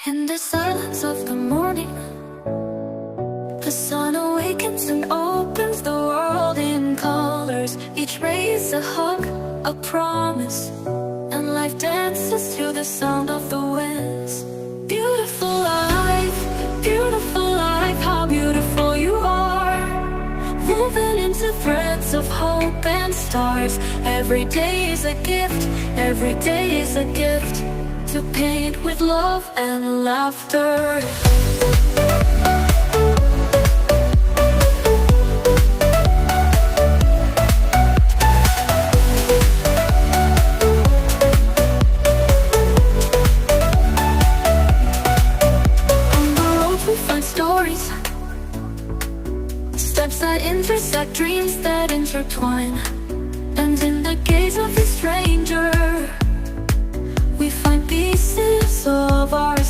In the silence of the morning, the sun awakens and opens the world in colors. Each ray is a hug, a promise, and life dances to the sound of the winds. Beautiful life, how beautiful you are. Woven into threads of hope and stars. Every day is a gift, every day is a gift. To paint with love and laughter. On the road we find stories, steps that intersect, dreams that intertwine. And in the gaze of a stranger, we find pieces of our